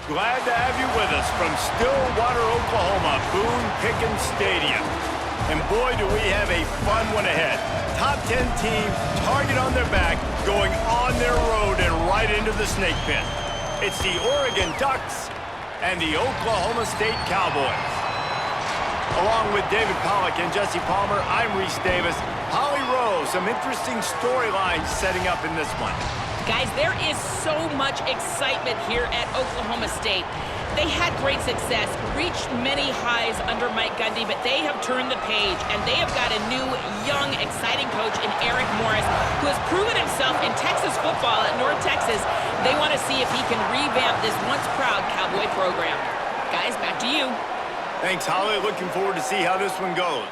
Glad to have you with us from Stillwater, Oklahoma, Boone Pickens Stadium. And boy, do we have a fun one ahead. Top 10 team, target on their back, going on their road and right into the snake pit. It's the Oregon Ducks and the Oklahoma State Cowboys. Along with David Pollack and Jesse Palmer, I'm Reese Davis. Holly Rowe, some interesting storylines setting up in this one. Guys, there is so much excitement here at Oklahoma State. They had great success, reached many highs under Mike Gundy, but they have turned the page, and they have got a new, young, exciting coach in Eric Morris, who has proven himself in Texas football at North Texas. They want to see if he can revamp this once-proud Cowboy program. Guys, back to you. Thanks, Holly. Looking forward to see how this one goes.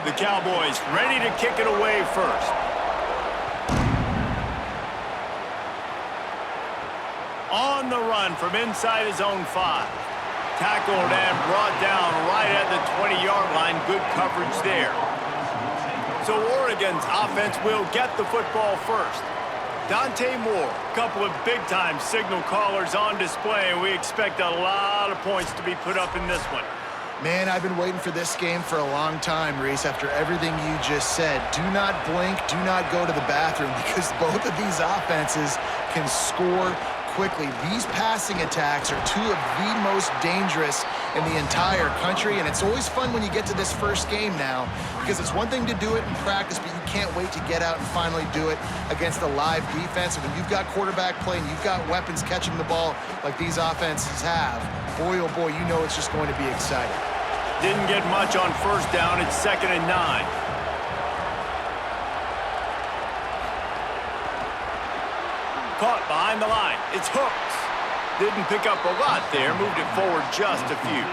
The Cowboys ready to kick it away first. On the run from inside his own 5. Tackled and brought down right at the 20-yard line. Good coverage there. So Oregon's offense will get the football first. Dante Moore, a couple of big-time signal callers on display, and we expect a lot of points to be put up in this one. Man, I've been waiting for this game for a long time, Reese, after everything you just said. Do not blink, do not go to the bathroom, because both of these offenses can score quickly. These passing attacks are two of the most dangerous in the entire country, and it's always fun when you get to this first game now, because it's one thing to do it in practice, but you can't wait to get out and finally do it against a live defense. And when you've got quarterback play and you've got weapons catching the ball like these offenses have, boy, oh boy, you know it's just going to be exciting. Didn't get much on first down. It's 2nd and 9. Caught behind the line. It's Hooks. Didn't pick up a lot there. Moved it forward just a few.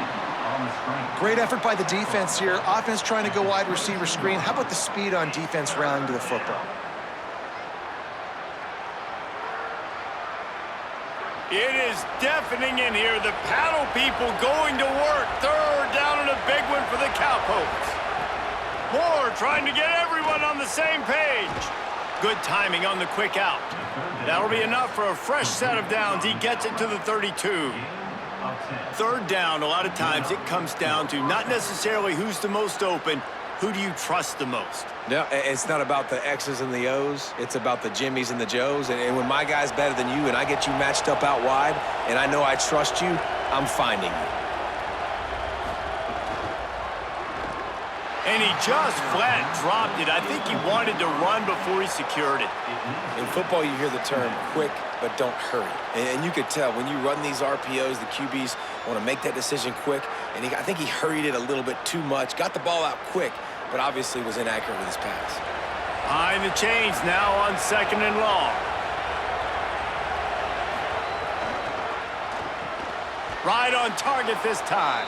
Great effort by the defense here. Offense trying to go wide receiver screen. How about the speed on defense rallying to the football? It is deafening in here. The paddle people going to work. 3rd down and a big one for the Cowpokes. Moore trying to get everyone on the same page. Good timing on the quick out. That'll be enough for a fresh set of downs. He gets it to the 32. 3rd down, a lot of times it comes down to not necessarily who's the most open, who do you trust the most? No, it's not about the X's and the O's. It's about the Jimmys and the Joes. And when my guy's better than you and I get you matched up out wide and I know I trust you, I'm finding you. And he just flat dropped it. I think he wanted to run before he secured it. In football, you hear the term quick, but don't hurry. And you could tell when you run these RPOs, the QBs want to make that decision quick. And I think he hurried it a little bit too much, got the ball out quick, but obviously was inaccurate with his pass. Behind the chains now on 2nd and long. Right on target this time.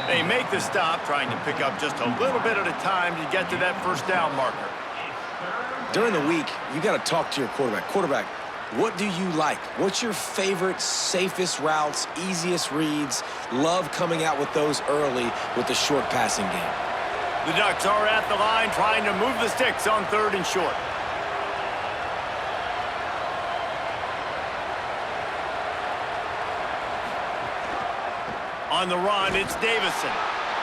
They make the stop, trying to pick up just a little bit at a time to get to that first down marker. During the week, you got to talk to your quarterback. Quarterback, what do you like? What's your favorite, safest routes, easiest reads? Love coming out with those early with the short passing game. The Ducks are at the line trying to move the sticks on 3rd and short. On the run, it's Davison.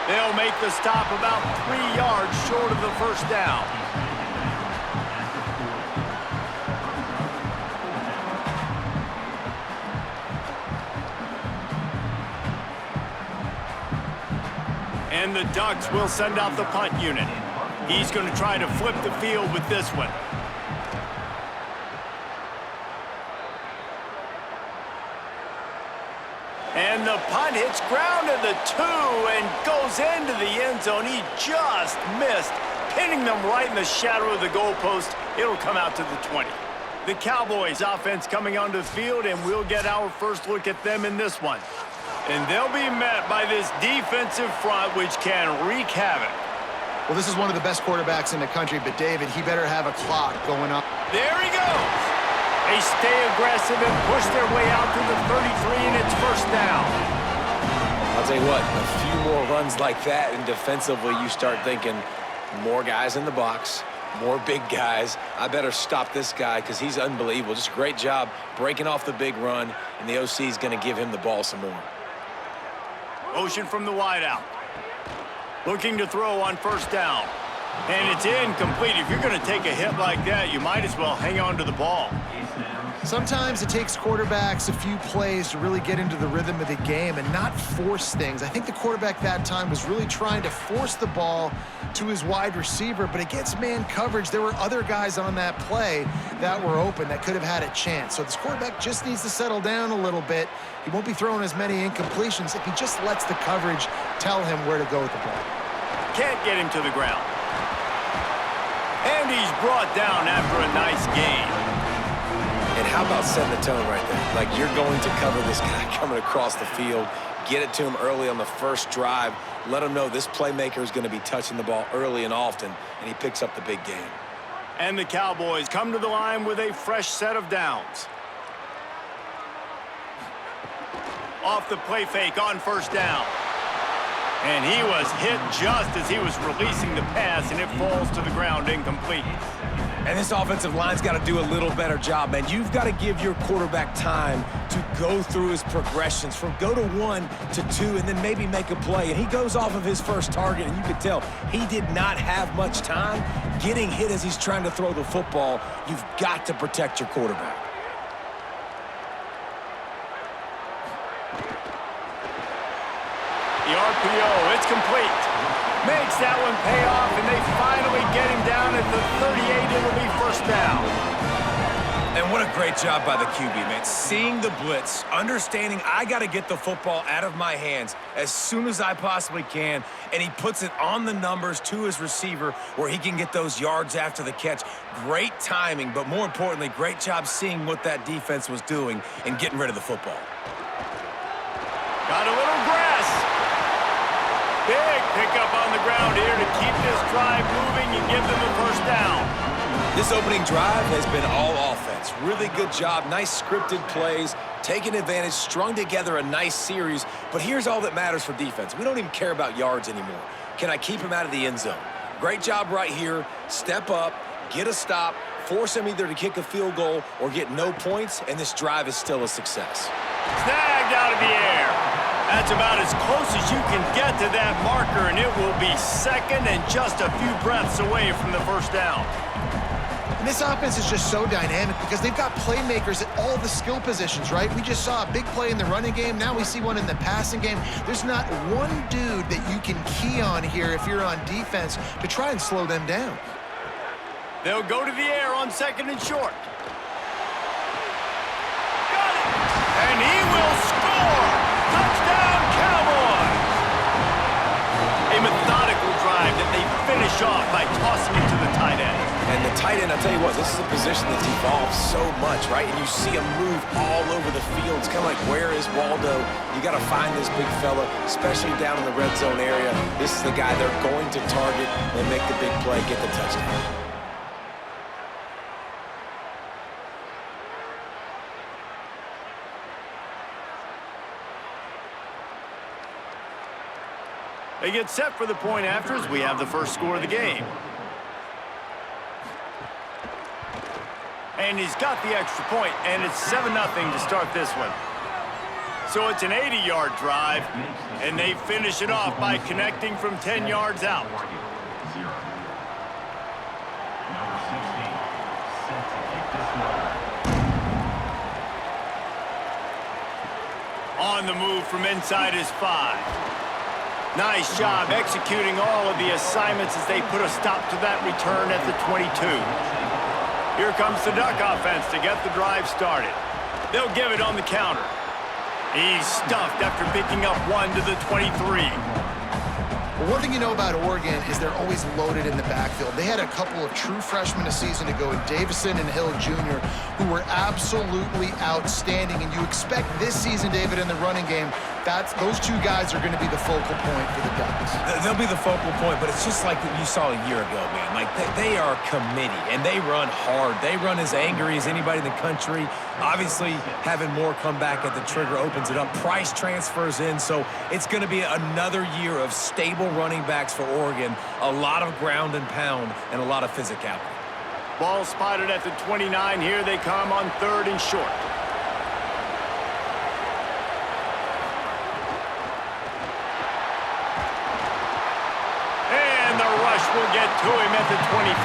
They'll make the stop about 3 yards short of the first down. And the Ducks will send out the punt unit. He's going to try to flip the field with this one. And the punt hits ground at the 2 and goes into the end zone. He just missed, pinning them right in the shadow of the goalpost. It'll come out to the 20. The Cowboys offense coming onto the field, and we'll get our first look at them in this one. And they'll be met by this defensive front, which can wreak havoc. Well, this is one of the best quarterbacks in the country, but David, he better have a clock going on. There he goes. They stay aggressive and push their way out to the 33, and it's first down. I'll tell you what, a few more runs like that, and defensively you start thinking more guys in the box, More big guys. I better stop this guy because he's unbelievable. Just a great job breaking off the big run, and the OC is going to give him the ball some more. Motion from the wideout. Looking to throw on first down. And it's incomplete. If you're going to take a hit like that, you might as well hang on to the ball. Sometimes it takes quarterbacks a few plays to really get into the rhythm of the game and not force things. I think the quarterback that time was really trying to force the ball to his wide receiver, but against man coverage, there were other guys on that play that were open that could have had a chance. So this quarterback just needs to settle down a little bit. He won't be throwing as many incompletions if he just lets the coverage tell him where to go with the ball. Can't get him to the ground. And he's brought down after a nice gain. And how about setting the tone right there? Like, you're going to cover this guy coming across the field. Get it to him early on the first drive. Let him know this playmaker is going to be touching the ball early and often, and he picks up the big game. And the Cowboys come to the line with a fresh set of downs. Off the play fake on first down. And he was hit just as he was releasing the pass, and it falls to the ground incomplete. And this offensive line's got to do a little better job, man. You've got to give your quarterback time to go through his progressions from go to 1 to 2 and then maybe make a play. And he goes off of his first target, and you can tell he did not have much time getting hit as he's trying to throw the football. You've got to protect your quarterback. The RPO, it's complete. Makes that one pay off, and they finally get him down at the 38. It'll be first down. And what a great job by the QB, man. Seeing the blitz, understanding I got to get the football out of my hands as soon as I possibly can, and he puts it on the numbers to his receiver where he can get those yards after the catch. Great timing, but more importantly, great job seeing what that defense was doing and getting rid of the football. Got a little grass. Big pickup on the ground here to keep this drive moving and give them a first down. This opening drive has been all offense. Really good job, nice scripted plays, taking advantage, strung together a nice series. But here's all that matters for defense. We don't even care about yards anymore. Can I keep him out of the end zone? Great job right here. Step up, get a stop, force him either to kick a field goal or get no points, and this drive is still a success. Snagged out of the air. That's about as close as you can get to that marker, and it will be second and just a few breaths away from the first down. And this offense is just so dynamic because they've got playmakers at all the skill positions, right? We just saw a big play in the running game. Now we see one in the passing game. There's not one dude that you can key on here if you're on defense to try and slow them down. They'll go to the air on second and short. Got it! And he will score! Touchdown, Cowboys! A methodical drive that they finish off by tossing it to the tight end. And the tight end, I'll tell you what, this is a position that's evolved so much, right? And you see him move all over the field. It's kind of like, where is Waldo? You got to find this big fella, especially down in the red zone area. This is the guy they're going to target and make the big play, get the touchdown. They get set for the point after as we have the first score of the game. And he's got the extra point, and it's 7-0 to start this one. So it's an 80-yard drive, and they finish it off by connecting from 10 yards out. On the move from inside his 5. Nice job executing all of the assignments as they put a stop to that return at the 22. Here comes the Duck offense to get the drive started. They'll give it on the counter. He's stuffed after picking up 1 to the 23. Well, one thing you know about Oregon is they're always loaded in the backfield. They had a couple of true freshmen a season ago in Davison and Hill Jr., who were absolutely outstanding. And you expect this season, David, in the running game, those two guys are going to be the focal point for the Ducks. They'll be the focal point, but it's just like you saw a year ago, man. Like, they are committed, and they run hard. They run as angry as anybody in the country. Obviously, having Moore come back at the trigger opens it up. Price transfers in, so it's going to be another year of stable running backs for Oregon, a lot of ground and pound, and a lot of physicality. Ball spotted at the 29. Here they come on 3rd and short. And the rush will get to him at the 25.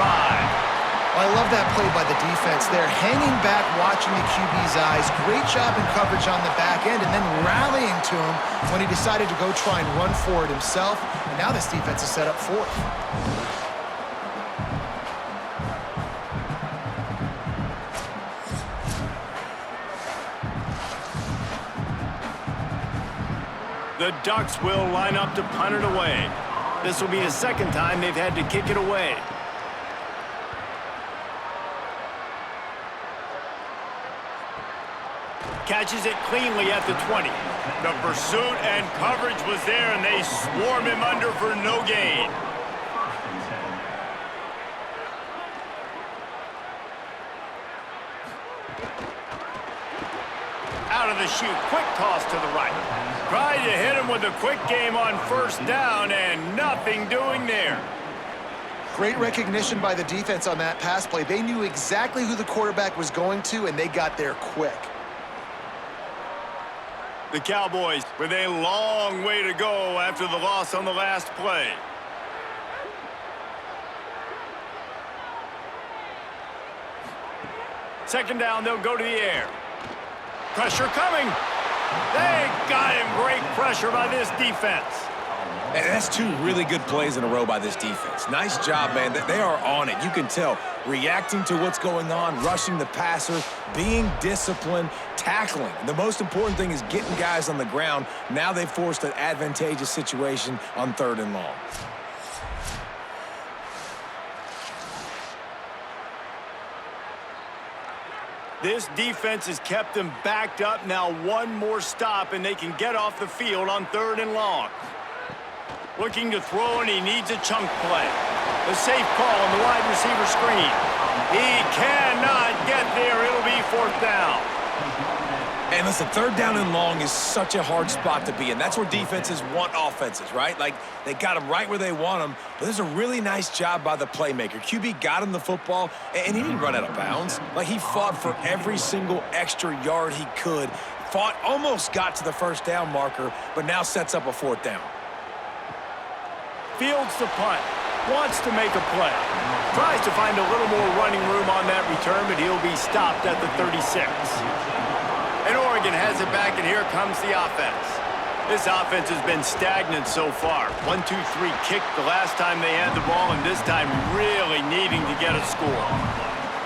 I love that play by the defense there. Hanging back, watching the QB's eyes. Great job in coverage on the back end, and then rallying to him when he decided to go try and run for it himself. And now this defense is set up 4th. The Ducks will line up to punt it away. This will be the 2nd time they've had to kick it away. Catches it cleanly at the 20. The pursuit and coverage was there, and they swarm him under for no gain. Out of the chute, quick toss to the right. Tried to hit him with a quick game on 1st down, and nothing doing there. Great recognition by the defense on that pass play. They knew exactly who the quarterback was going to, and they got there quick. The Cowboys with a long way to go after the loss on the last play. Second down, they'll go to the air. Pressure coming. They got him. Great pressure by this defense. And that's 2 really good plays in a row by this defense. Nice job, man. They are on it. You can tell. Reacting to what's going on, rushing the passer, being disciplined, tackling. The most important thing is getting guys on the ground. Now they've forced an advantageous situation on 3rd and long. This defense has them them backed up. Now one more stop, and they can get off the field on 3rd and long. Looking to throw, and he needs a chunk play. A safe call on the wide receiver screen. He cannot get there. It'll be 4th down. And listen, 3rd down and long is such a hard spot to be in. That's where defenses want offenses, right? Like, they got them right where they want them. But there's a really nice job by the playmaker. QB got him the football, and he didn't run out of bounds. Like, he fought for every single extra yard he could. Fought, almost got to the 1st down marker, but now sets up a 4th down. Fields the punt. Wants to make a play. Tries to find a little more running room on that return, but he'll be stopped at the 36. And Oregon has it back, and here comes the offense. This offense has been stagnant so far. 1-2-3 kick the last time they had the ball, and this time really needing to get a score.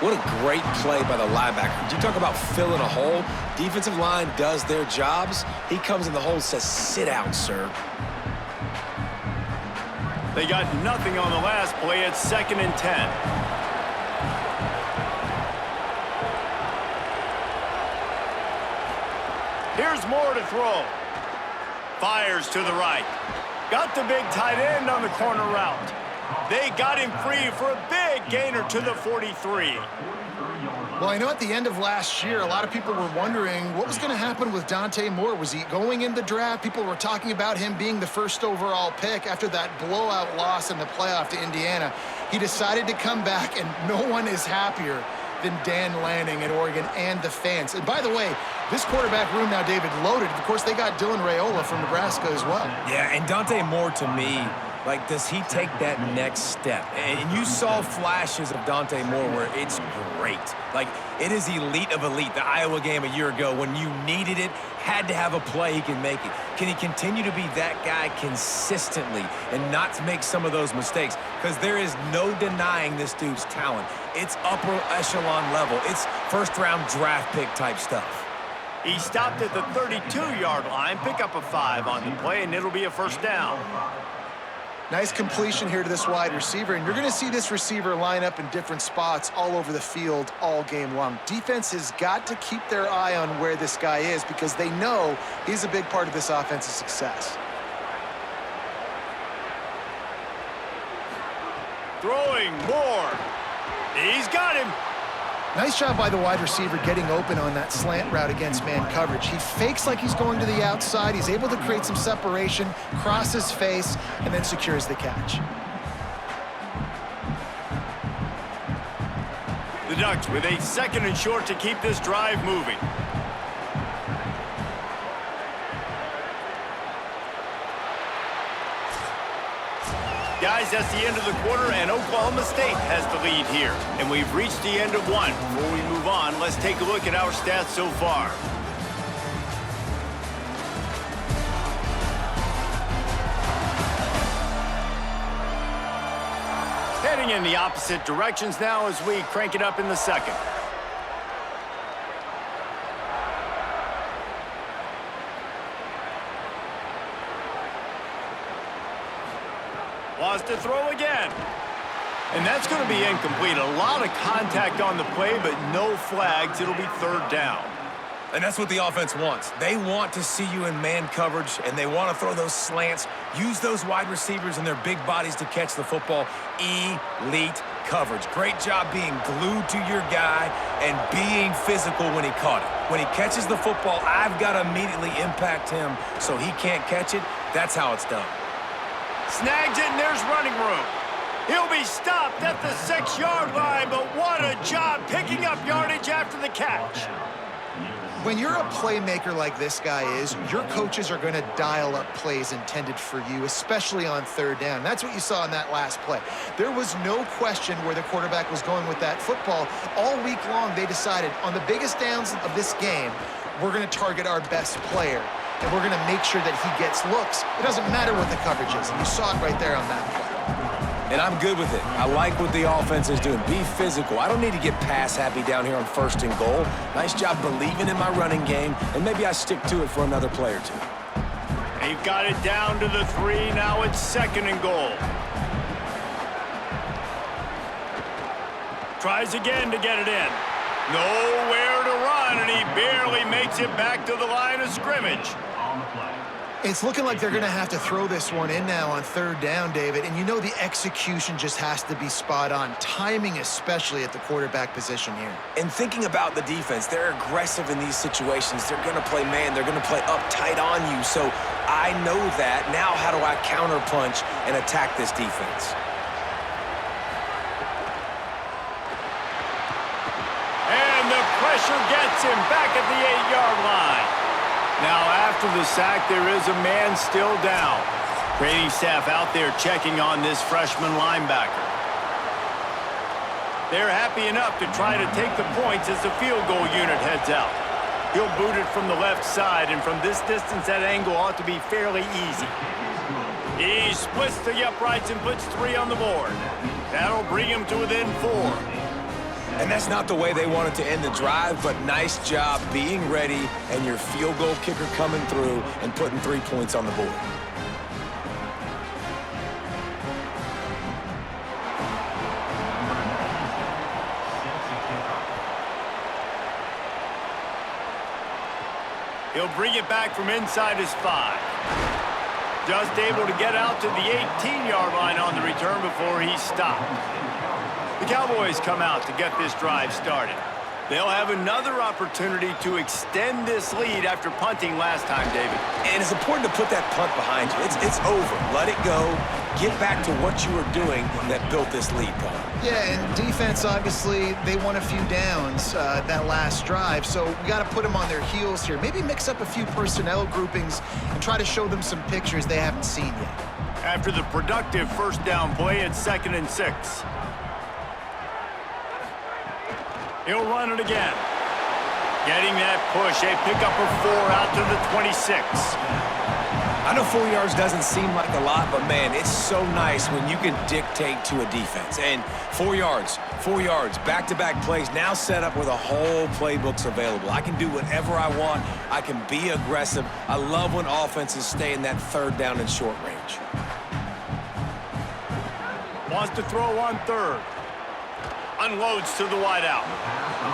What a great play by the linebacker. You talk about filling a hole. Defensive line does their jobs. He comes in the hole and says, "Sit down, sir." They got nothing on the last play. It's 2nd and 10. Here's Moore to throw. Fires to the right. Got the big tight end on the corner route. They got him free for a big gainer to the 43. Well, I know at the end of last year, a lot of people were wondering what was going to happen with Dante Moore. Was he going in the draft? People were talking about him being the 1st overall pick after that blowout loss in the playoff to Indiana. He decided to come back, and no one is happier than Dan Lanning at Oregon and the fans. And by the way, this quarterback room now, David, loaded. Of course, they got Dylan Raiola from Nebraska as well. Yeah, and Dante Moore, to me, like, does he take that next step? And you saw flashes of Dante Moore where it's great. Like, it is elite of elite. The Iowa game a year ago, when you needed it, had to have a play, he can make it. Can he continue to be that guy consistently and not make some of those mistakes? Because there is no denying this dude's talent. It's upper echelon level. It's 1st-round draft pick type stuff. He stopped at the 32-yard line, pick up a 5 on the play, and it'll be a 1st down. Nice completion here to this wide receiver, and you're going to see this receiver line up in different spots all over the field all game long. Defense has got to keep their eye on where this guy is because they know he's a big part of this offense's success. Throwing more. He's got him. Nice job by the wide receiver getting open on that slant route against man coverage. He fakes like he's going to the outside. He's able to create some separation, cross his face, and then secures the catch. The Ducks with a 2nd and short to keep this drive moving. Guys, that's the end of the quarter, and Oklahoma State has the lead here. And we've reached the end of one. Before we move on, let's take a look at our stats so far. Heading in the opposite directions now as we crank it up in the second. Wants to throw again. And that's going to be incomplete. A lot of contact on the play, but no flags. It'll be 3rd down. And that's what the offense wants. They want to see you in man coverage, and they want to throw those slants, use those wide receivers and their big bodies to catch the football. Elite coverage. Great job being glued to your guy and being physical when he caught it. When he catches the football, I've got to immediately impact him so he can't catch it. That's how it's done. Snags it, and there's running room. He'll be stopped at the 6-yard line, but what a job picking up yardage after the catch. When you're a playmaker like this guy is, your coaches are going to dial up plays intended for you, especially on 3rd down. That's what you saw in that last play. There was no question where the quarterback was going with that football. All week long, they decided on the biggest downs of this game, we're going to target our best player, and we're going to make sure that he gets looks. It doesn't matter what the coverage is, and you saw it right there on that play. And I'm good with it. I like what the offense is doing. Be physical. I don't need to get pass happy down here on 1st and goal. Nice job believing in my running game, and maybe I stick to it for another play or two. They've got it down to the 3. Now it's 2nd and goal. Tries again to get it in. Nowhere to run, and he barely makes it back to the line of scrimmage. It's looking like they're going to have to throw this one in now on 3rd down, David. And you know the execution just has to be spot on. Timing especially at the quarterback position here. And thinking about the defense, they're aggressive in these situations. They're going to play man. They're going to play up tight on you. So I know that. Now how do I counterpunch and attack this defense? And the pressure gets him back at the 8-yard line. Now, after the sack, there is a man still down. Training staff out there checking on this freshman linebacker. They're happy enough to try to take the points as the field goal unit heads out. He'll boot it from the left side, and from this distance, that angle ought to be fairly easy. He splits the uprights and puts 3 on the board. That'll bring him to within 4. And that's not the way they wanted to end the drive, but nice job being ready and your field goal kicker coming through and putting 3 points on the board. He'll bring it back from inside his 5. Just able to get out to the 18-yard line on the return before he's stopped. The Cowboys come out to get this drive started. They'll have another opportunity to extend this lead after punting last time, David. And it's important to put that punt behind you. It's over. Let it go. Get back to what you were doing that built this lead, Paul. Yeah, and defense, obviously, they won a few downs that last drive, so we got to put them on their heels here. Maybe mix up a few personnel groupings and try to show them some pictures they haven't seen yet. After the productive first down play, it's 2nd and 6. He'll run it again. Getting that push, a pickup of 4 out to the 26. I know 4 yards doesn't seem like a lot, but man, it's so nice when you can dictate to a defense. And 4 yards, back-to-back plays, now set up where the whole playbook's available. I can do whatever I want. I can be aggressive. I love when offenses stay in that 3rd down and short range. wants to throw on third. Unloads to the wideout.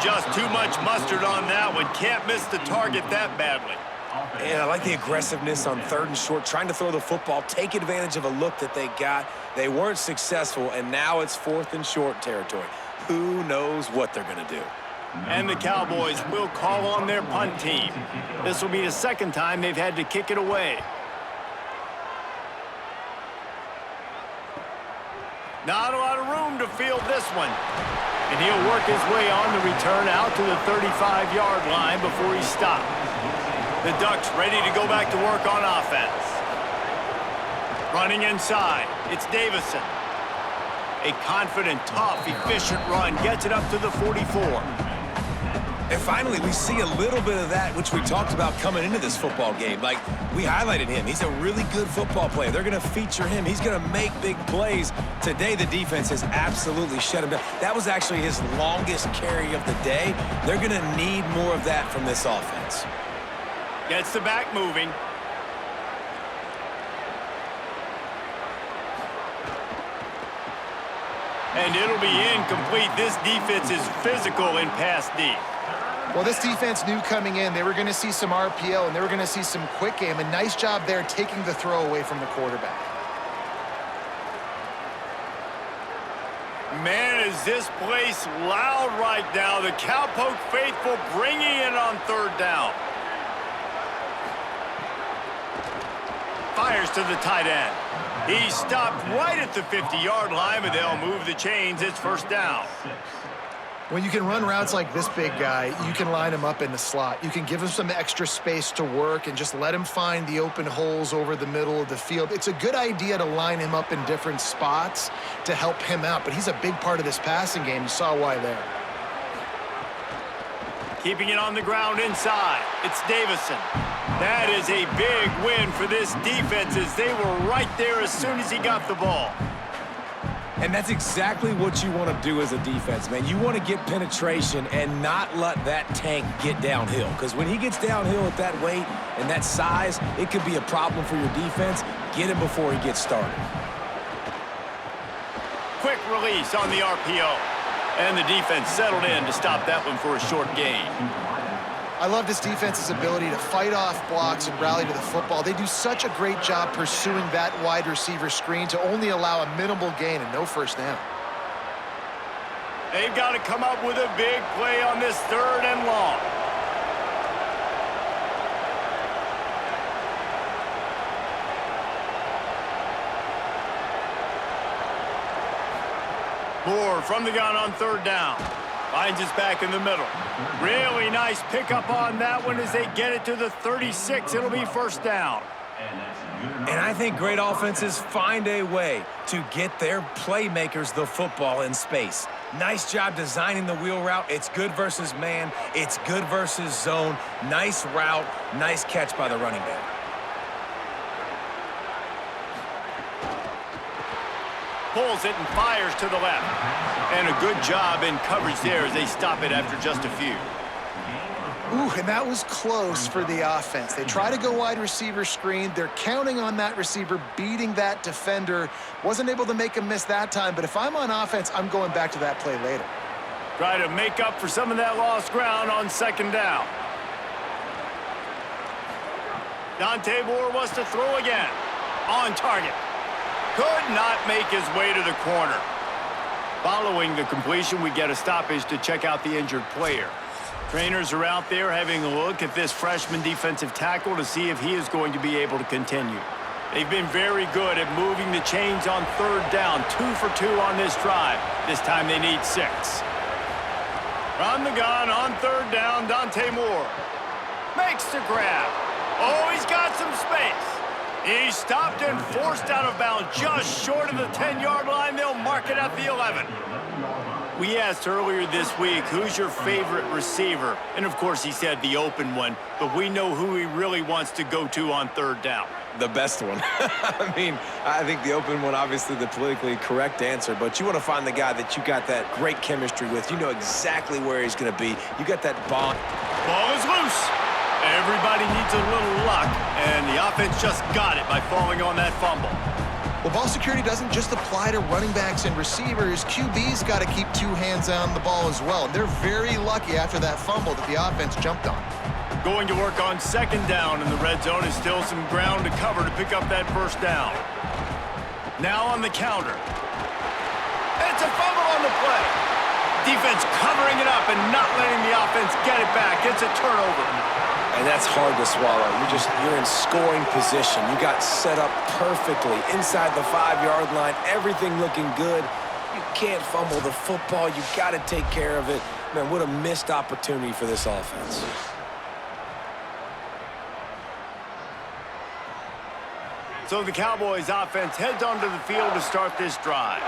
Just too much mustard on that one. Can't miss the target that badly. And I like the aggressiveness on third and short, trying to throw the football, take advantage of a look that they got. They weren't successful, and now it's fourth and short territory. Who knows what they're going to do? And the Cowboys will call on their punt team. This will be the second time they've had to kick it away. Not a lot of room to field this one. And he'll work his way on the return out to the 35-yard line before he stopped. The Ducks ready to go back to work on offense. Running inside, it's Davison. A confident, tough, efficient run gets it up to the 44. And finally, we see a little bit of that, which we talked about coming into this football game. Like, we highlighted him. He's a really good football player. They're going to feature him. He's going to make big plays. Today, the defense has absolutely shut him down. That was actually his longest carry of the day. They're going to need more of that from this offense. Gets the back moving. And it'll be incomplete. This defense is physical in pass D. Well, this defense knew coming in they were going to see some RPO and they were going to see some quick game. A nice job there taking the throw away from the quarterback. Man, is this place loud right now. The Cowpoke faithful bringing it on third down. Fires to the tight end. He stopped right at the 50-yard line, but they'll move the chains. It's first down. When you can run routes like this big guy, you can line him up in the slot. You can give him some extra space to work and just let him find the open holes over the middle of the field. It's a good idea to line him up in different spots to help him out, but he's a big part of this passing game. You saw why there. Keeping it on the ground inside. It's Davison. That is a big win for this defense as they were right there as soon as he got the ball. And that's exactly what you want to do as a defense, man. You want to get penetration and not let that tank get downhill. Because when he gets downhill at that weight and that size, it could be a problem for your defense. Get him before he gets started. Quick release on the RPO. And the defense settled in to stop that one for a short gain. I love this defense's ability to fight off blocks and rally to the football. They do such a great job pursuing that wide receiver screen to only allow a minimal gain and no first down. They've got to come up with a big play on this third and long. Moore from the gun on third down. Finds us back in the middle. Really nice pickup on that one as they get it to the 36. It'll be first down. And I think great offenses find a way to get their playmakers the football in space. Nice job designing the wheel route. It's good versus man. It's good versus zone. Nice route. Nice catch by the running back. Pulls it and fires to the left. And a good job in coverage there as they stop it after just a few. Ooh, and that was close for the offense. They try to go wide receiver screen. They're counting on that receiver beating that defender. Wasn't able to make him miss that time, but if I'm on offense, I'm going back to that play later. Try to make up for some of that lost ground on second down. Dante Moore wants to throw again. On target. Could not make his way to the corner. Following the completion, we get a stoppage to check out the injured player. Trainers are out there having a look at this freshman defensive tackle to see if he is going to be able to continue. They've been very good at moving the chains on third down. 2 for 2 on this drive. This time they need 6. From the gun on third down, Dante Moore makes the grab. Oh, he's got some space. He stopped and forced out of bounds just short of the 10-yard line. They'll mark it at the 11. We asked earlier this week, who's your favorite receiver? And, of course, he said the open one, but we know who he really wants to go to on third down. The best one. I mean, I think the open one, obviously the politically correct answer, but you want to find the guy that you got that great chemistry with. You know exactly where he's going to be. You got that bond. Ball is loose. Everybody needs a little luck, and the offense just got it by falling on that fumble. Well, ball security doesn't just apply to running backs and receivers. QB's got to keep 2 hands on the ball as well. And they're very lucky after that fumble that the offense jumped on. Going to work on 2nd down, and the red zone is still some ground to cover to pick up that 1st down. Now on the counter. And it's a fumble on the play. Defense covering it up and not letting the offense get it back. It's a turnover. And that's hard to swallow. You're in scoring position. You got set up perfectly inside the 5-yard line. Everything looking good. You can't fumble the football. You got to take care of it. Man, what a missed opportunity for this offense. So the Cowboys offense heads onto the field to start this drive.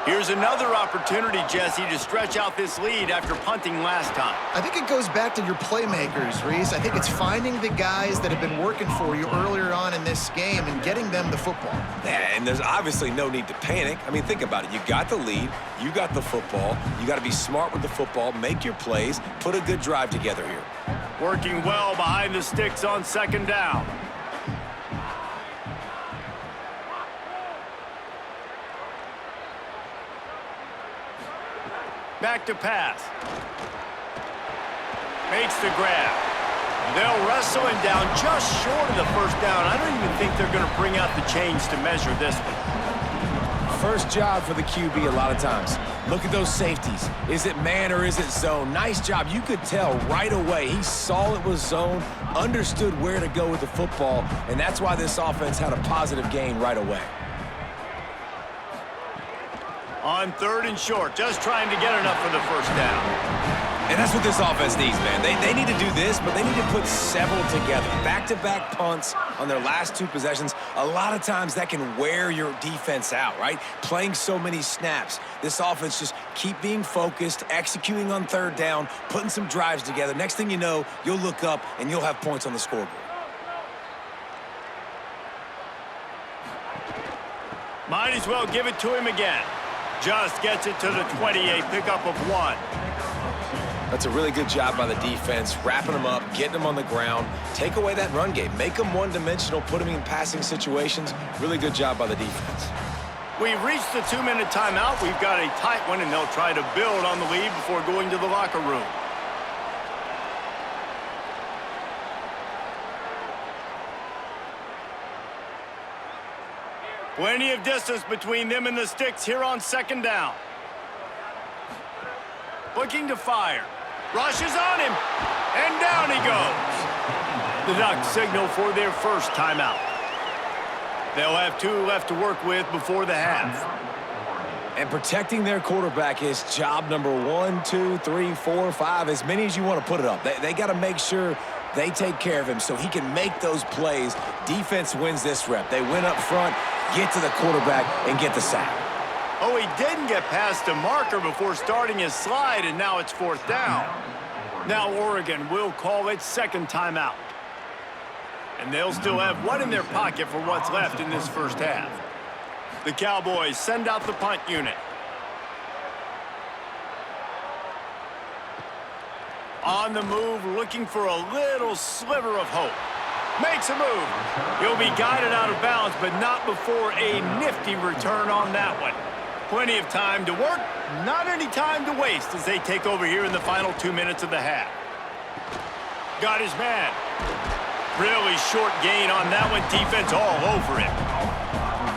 Here's another opportunity, Jesse, to stretch out this lead after punting last time. I think it goes back to your playmakers, Reese. I think it's finding the guys that have been working for you earlier on in this game and getting them the football. Yeah, and there's obviously no need to panic. I mean, think about it. You got the lead. You got the football. You got to be smart with the football, make your plays, put a good drive together here. Working well behind the sticks on 2nd down. Back to pass. Makes the grab. They'll wrestle him down just short of the 1st down. I don't even think they're going to bring out the chains to measure this one. First job for the QB a lot of times. Look at those safeties. Is it man or is it zone? Nice job. You could tell right away. He saw it was zone, understood where to go with the football, and that's why this offense had a positive gain right away. On 3rd and short, just trying to get enough for the 1st down. And that's what this offense needs, man. They need to do this, but they need to put several together. Back-to-back punts on their last 2 possessions. A lot of times that can wear your defense out, right? Playing so many snaps. This offense just keep being focused, executing on 3rd down, putting some drives together. Next thing you know, you'll look up and you'll have points on the scoreboard. Might as well give it to him again. Just gets it to the 28, pickup of 1. That's a really good job by the defense, wrapping them up, getting them on the ground, take away that run game, make them one-dimensional, put them in passing situations. Really good job by the defense. We've reached the 2-minute timeout. We've got a tight one, and they'll try to build on the lead before going to the locker room. Plenty of distance between them and the sticks here on 2nd down. Looking to fire. Rushes on him. And down he goes. The Ducks signal for their 1st timeout. They'll have 2 left to work with before the half. And protecting their quarterback is job number 1, 2, 3, 4, 5, as many as you want to put it up. They got to make sure they take care of him so he can make those plays. Defense wins this rep. They win up front, get to the quarterback, and get the sack. Oh, he didn't get past the marker before starting his slide, and now it's 4th down. Now Oregon will call its 2nd timeout. And they'll still have 1 in their pocket for what's left in this 1st half. The Cowboys send out the punt unit. On the move, looking for a little sliver of hope. Makes a move. He'll be guided out of bounds, but not before a nifty return on that one. Plenty of time to work, not any time to waste as they take over here in the final 2 minutes of the half. Got his man. Really short gain on that one. Defense all over him.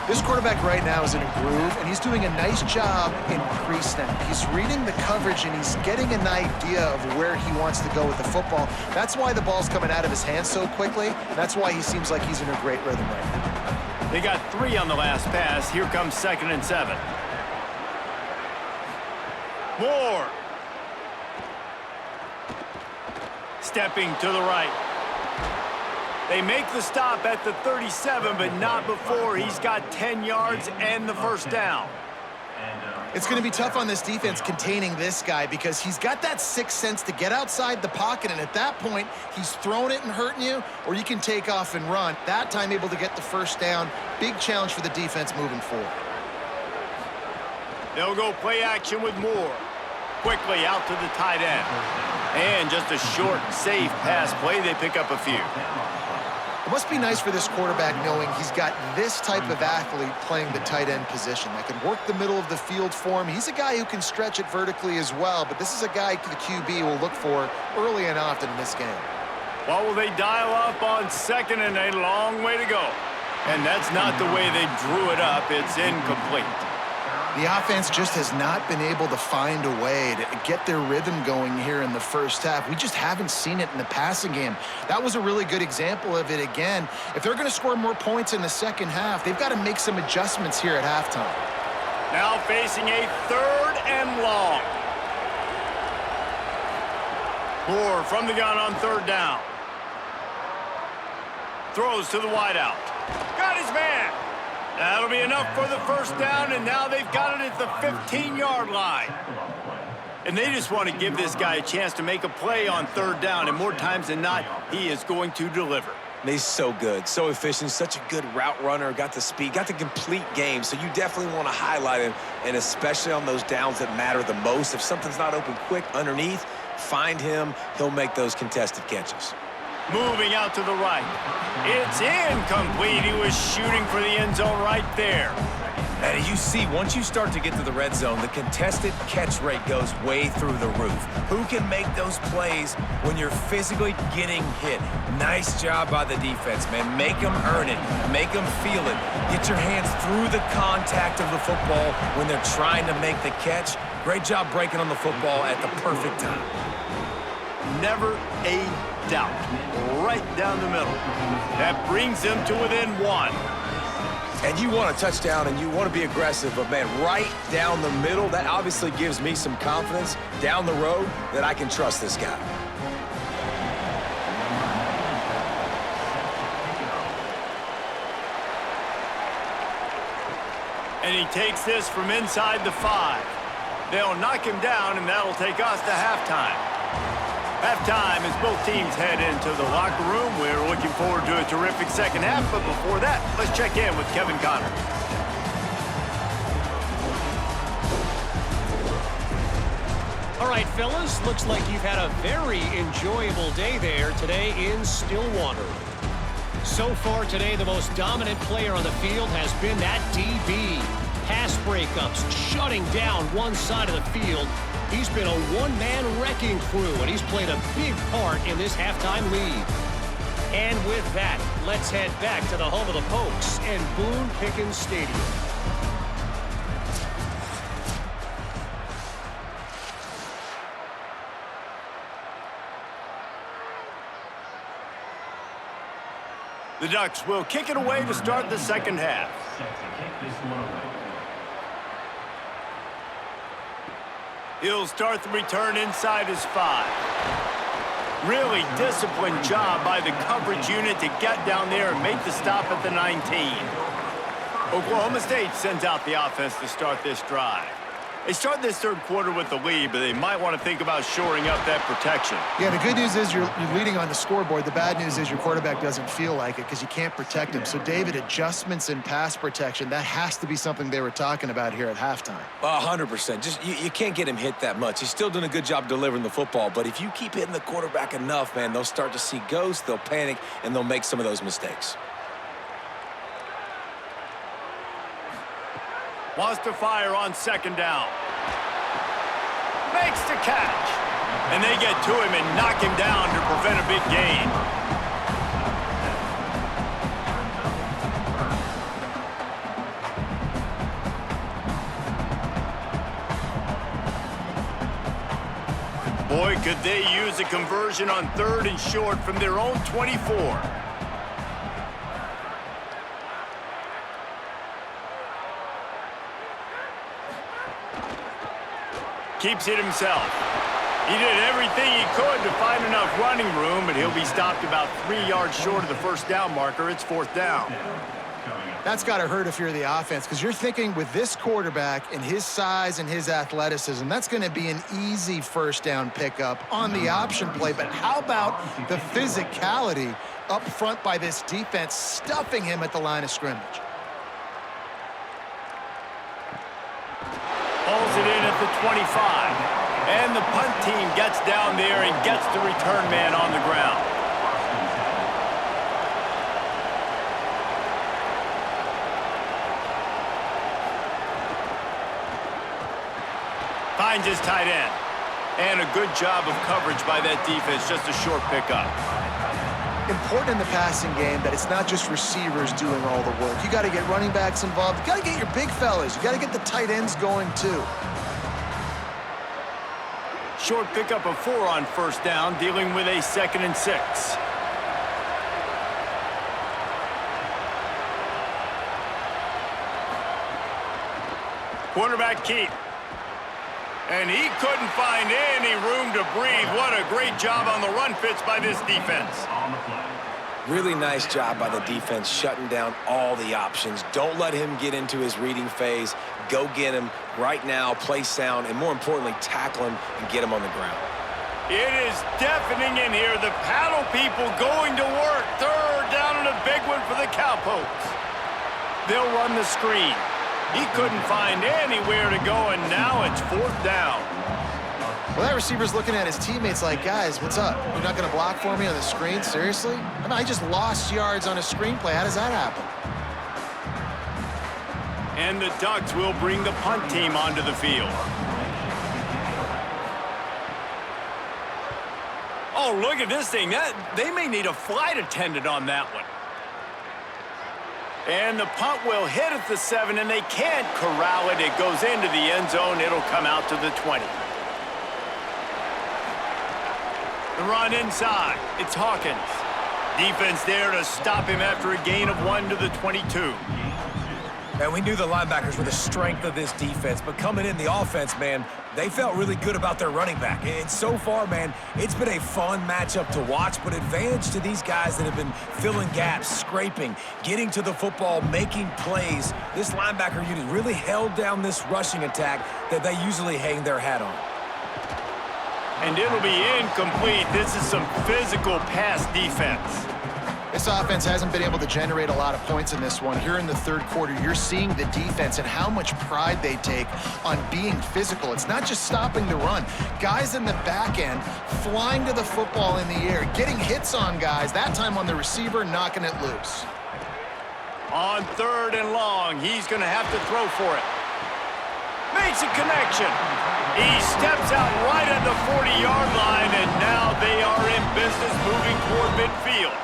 This quarterback right now is in a groove, and he's doing a nice job in pre-snap. He's reading the coverage, and he's getting an idea of where he wants to go with the football. That's why the ball's coming out of his hands so quickly. That's why he seems like he's in a great rhythm right now. They got 3 on the last pass. Here comes 2nd and 7. Moore. Stepping to the right. They make the stop at the 37, but not before he's got 10 yards and the 1st down. It's going to be tough on this defense containing this guy because he's got that 6th sense to get outside the pocket, and at that point, he's throwing it and hurting you, or you can take off and run. That time able to get the 1st down. Big challenge for the defense moving forward. They'll go play action with Moore. Quickly out to the tight end. And just a short, safe pass play. They pick up a few. It must be nice for this quarterback knowing he's got this type of athlete playing the tight end position that can work the middle of the field for him. He's a guy who can stretch it vertically as well, but this is a guy the QB will look for early and often in this game. Well, will they dial up on second and a long way to go? And that's not the way they drew it up. It's incomplete. The offense just has not been able to find a way to get their rhythm going here in the first half. We just haven't seen it in the passing game. That was a really good example of it again. If they're going to score more points in the second half, they've got to make some adjustments here at halftime. Now facing a 3rd and long. Moore from the gun on 3rd down. Throws to the wideout. Got his man. That'll be enough for the first down, and now they've got it at the 15-yard line. And they just want to give this guy a chance to make a play on 3rd down, and more times than not, he is going to deliver. He's so good, so efficient, such a good route runner, got the speed, got the complete game, so you definitely want to highlight him, and especially on those downs that matter the most. If something's not open quick underneath, find him. He'll make those contested catches. Moving out to the right. It's incomplete. He was shooting for the end zone right there. And you see, once you start to get to the red zone, the contested catch rate goes way through the roof. Who can make those plays when you're physically getting hit? Nice job by the defense, man. Make them earn it. Make them feel it. Get your hands through the contact of the football when they're trying to make the catch. Great job breaking on the football at the perfect time. Never a doubt. Right down the middle. That brings them to within 1. And you want a touchdown and you want to be aggressive, but man, right down the middle, that obviously gives me some confidence down the road that I can trust this guy. And he takes this from inside the 5. They'll knock him down, and that'll take us to halftime. Halftime as both teams head into the locker room. We're looking forward to a terrific second half, but before that, let's check in with Kevin Connor. All right, fellas, looks like you've had a very enjoyable day there today in Stillwater. So far today, the most dominant player on the field has been that DB. Pass breakups, shutting down one side of the field. He's been a one-man wrecking crew, and he's played a big part in this halftime lead. And with that, let's head back to the home of the Pokes and Boone Pickens Stadium. The Ducks will kick it away to start the second half. He'll start the return inside his 5. Really disciplined job by the coverage unit to get down there and make the stop at the 19. Oklahoma State sends out the offense to start this drive. They start this third quarter with the lead, but they might want to think about shoring up that protection. Yeah, the good news is you're leading on the scoreboard. The bad news is your quarterback doesn't feel like it because you can't protect him. So, David, adjustments in pass protection, that has to be something they were talking about here at halftime. 100%. Just you can't get him hit that much. He's still doing a good job delivering the football, but if you keep hitting the quarterback enough, man, they'll start to see ghosts, they'll panic, and they'll make some of those mistakes. Wants to fire on second down. Makes the catch. And they get to him and knock him down to prevent a big gain. Boy, could they use a conversion on 3rd and short from their own 24. Keeps it himself. He did everything he could to find enough running room, but he'll be stopped about 3 yards short of the first down marker. It's 4th down. That's got to hurt if you're the offense because you're thinking with this quarterback and his size and his athleticism, that's going to be an easy first down pickup on the option play. But how about the physicality up front by this defense stuffing him at the line of scrimmage? Pulls it in at the 25. And the punt team gets down there and gets the return man on the ground. finds his tight end. And a good job of coverage by that defense, just a short pickup. Important in the passing game that it's not just receivers doing all the work. You got to get running backs involved. You got to get your big fellas. You got to get the tight ends going too. Short pickup of 4 on first down, dealing with a 2nd and 6. Quarterback keep. And he couldn't find any room to breathe. What a great job on the run fits by this defense. Really nice job by the defense shutting down all the options. Don't let him get into his reading phase. Go get him right now, play sound, and more importantly, tackle him and get him on the ground. It is deafening in here. The paddle people going to work. 3rd down and a big one for the Cowpokes. They'll run the screen. He couldn't find anywhere to go, and now it's 4th down. Well, that receiver's looking at his teammates like, guys, what's up? You're not going to block for me on the screen? Seriously? I mean, I just lost yards on a screenplay. How does that happen? And the Ducks will bring the punt team onto the field. Oh, look at this thing. They may need a flight attendant on that one. And the punt will hit at the 7, and they can't corral it. It goes into the end zone. It'll come out to the 20. The run inside. It's Hawkins. Defense there to stop him after a gain of 1 to the 22. And we knew the linebackers were the strength of this defense, but coming in the offense, man, they felt really good about their running back. And so far, man, it's been a fun matchup to watch, but advantage to these guys that have been filling gaps, scraping, getting to the football, making plays. This linebacker unit really held down this rushing attack that they usually hang their hat on. And it'll be incomplete. This is some physical pass defense. This offense hasn't been able to generate a lot of points in this one. Here in the 3rd quarter, you're seeing the defense and how much pride they take on being physical. It's not just stopping the run. Guys in the back end flying to the football in the air, getting hits on guys, that time on the receiver, knocking it loose. On 3rd and long, he's going to have to throw for it. Makes a connection. He steps out right at the 40-yard line, and now they are in business moving toward midfield.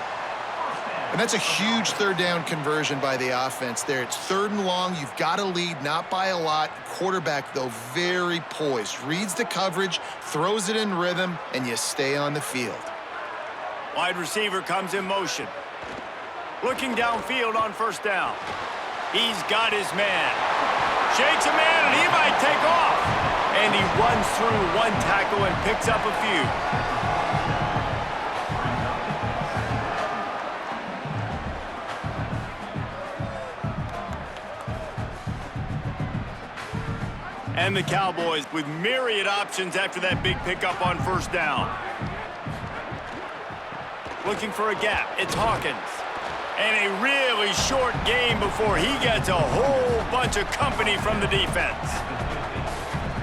And that's a huge 3rd down conversion by the offense there. It's 3rd and long. You've got to lead, not by a lot. Quarterback, though, very poised. Reads the coverage, throws it in rhythm, and you stay on the field. Wide receiver comes in motion. Looking downfield on 1st down. He's got his man. Shakes a man, and he might take off. And he runs through 1 tackle and picks up a few. And the Cowboys with myriad options after that big pickup on 1st down. Looking for a gap. It's Hawkins. And a really short game before he gets a whole bunch of company from the defense.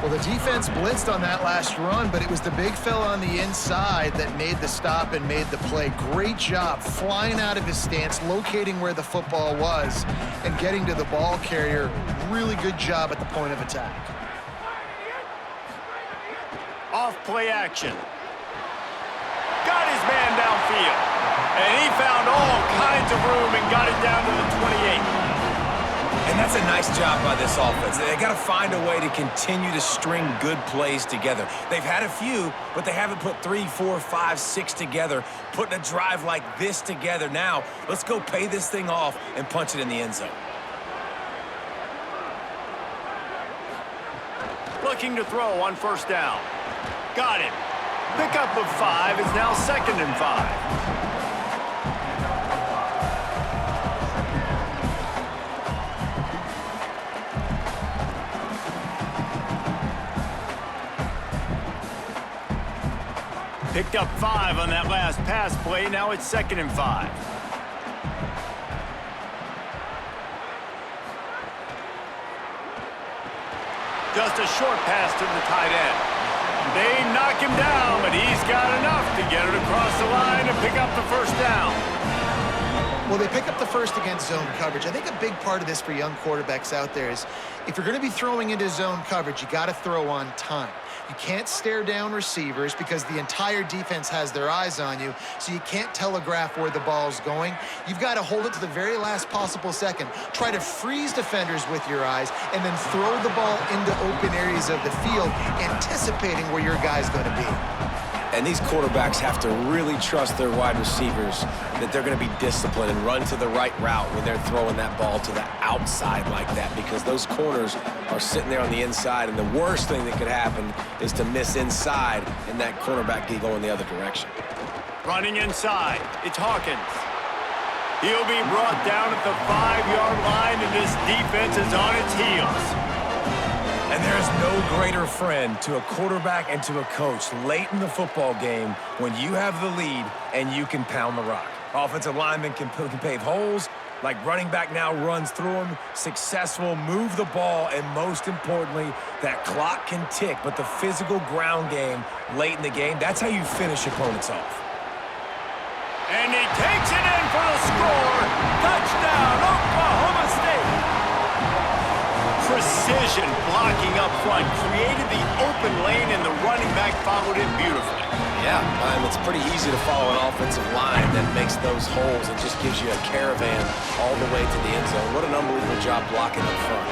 Well, the defense blitzed on that last run, but it was the big fella on the inside that made the stop and made the play. Great job flying out of his stance, locating where the football was, and getting to the ball carrier. Really good job at the point of attack. Off play action. Got his man downfield. And he found all kinds of room and got it down to the 28. And that's a nice job by this offense. They got to find a way to continue to string good plays together. They've had a few, but they haven't put 3, 4, 5, 6 together, putting a drive like this together. Now, let's go pay this thing off and punch it in the end zone. Looking to throw on 1st down. Got it. Pickup of 5 is now 2nd and 5. Picked up 5 on that last pass play. Now it's 2nd and 5. Just a short pass to the tight end. They knock him down, but he's got enough to get it across the line and pick up the 1st down. Well, they pick up the first against zone coverage. I think a big part of this for young quarterbacks out there is if you're going to be throwing into zone coverage, you got to throw on time. You can't stare down receivers because the entire defense has their eyes on you, so you can't telegraph where the ball's going. You've got to hold it to the very last possible second. Try to freeze defenders with your eyes and then throw the ball into open areas of the field, anticipating where your guy's going to be. And these quarterbacks have to really trust their wide receivers that they're going to be disciplined and run to the right route when they're throwing that ball to the outside like that, because those corners are sitting there on the inside, and the worst thing that could happen is to miss inside and that cornerback get going the other direction. Running inside, it's Hawkins. He'll be brought down at the 5-yard line, and this defense is on its heels. And there's no greater friend to a quarterback and to a coach late in the football game when you have the lead and you can pound the rock. Offensive linemen can pave holes, like running back now runs through them, successful, move the ball, and most importantly, that clock can tick. But the physical ground game late in the game, that's how you finish opponents off. And he takes it in for the score. Touchdown, Oklahoma State. Precision blocking up front created the open lane, and the running back followed it beautifully. Yeah, it's pretty easy to follow an offensive line that makes those holes and just gives you a caravan all the way to the end zone. What an unbelievable job blocking up front.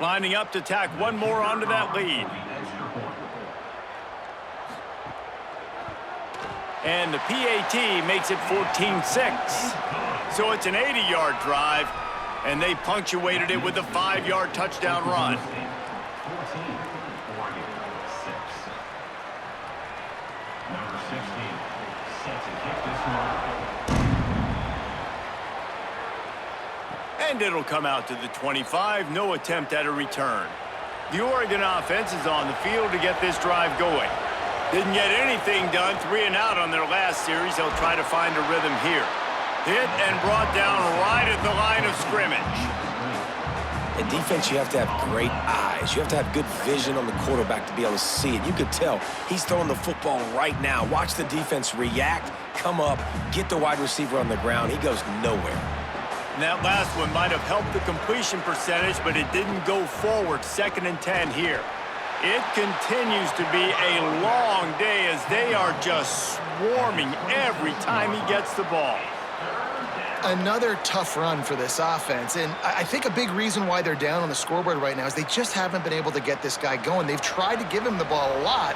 Lining up to tack one more onto that lead. And the PAT makes it 14-6. So it's an 80-yard drive, and they punctuated it with a 5-yard touchdown run. Number 16 set to kick this one. And it'll come out to the 25, no attempt at a return. The Oregon offense is on the field to get this drive going. Didn't get anything done, 3 and out on their last series. They'll try to find a rhythm here. Hit and brought down right at the line of scrimmage. In defense, you have to have great eyes. You have to have good vision on the quarterback to be able to see it. You could tell he's throwing the football right now. Watch the defense react, come up, get the wide receiver on the ground. He goes nowhere. And that last one might have helped the completion percentage, but it didn't go forward. 2nd and 10 here. It continues to be a long day as they are just swarming every time he gets the ball. Another tough run for this offense, and I think a big reason why they're down on the scoreboard right now is they just haven't been able to get this guy going. They've tried to give him the ball a lot.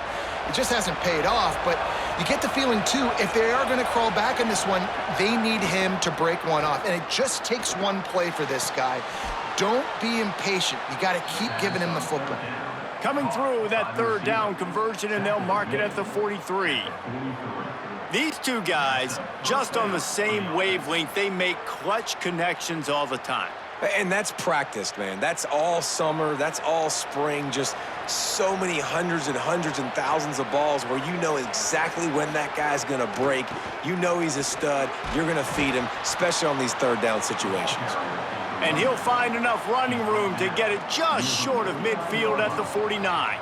It just hasn't paid off, but you get the feeling, too, if they are going to crawl back in this one, they need him to break one off, and it just takes one play for this guy. Don't be impatient. You got to keep giving him the football. Coming through with that 3rd down conversion, and they'll mark it at the 43. These two guys, just on the same wavelength, they make clutch connections all the time. And that's practiced, man. That's all summer. That's all spring. Just so many hundreds and thousands of balls where you know exactly when that guy's going to break. You know he's a stud. You're going to feed him, especially on these 3rd down situations. And he'll find enough running room to get it just short of midfield at the 49.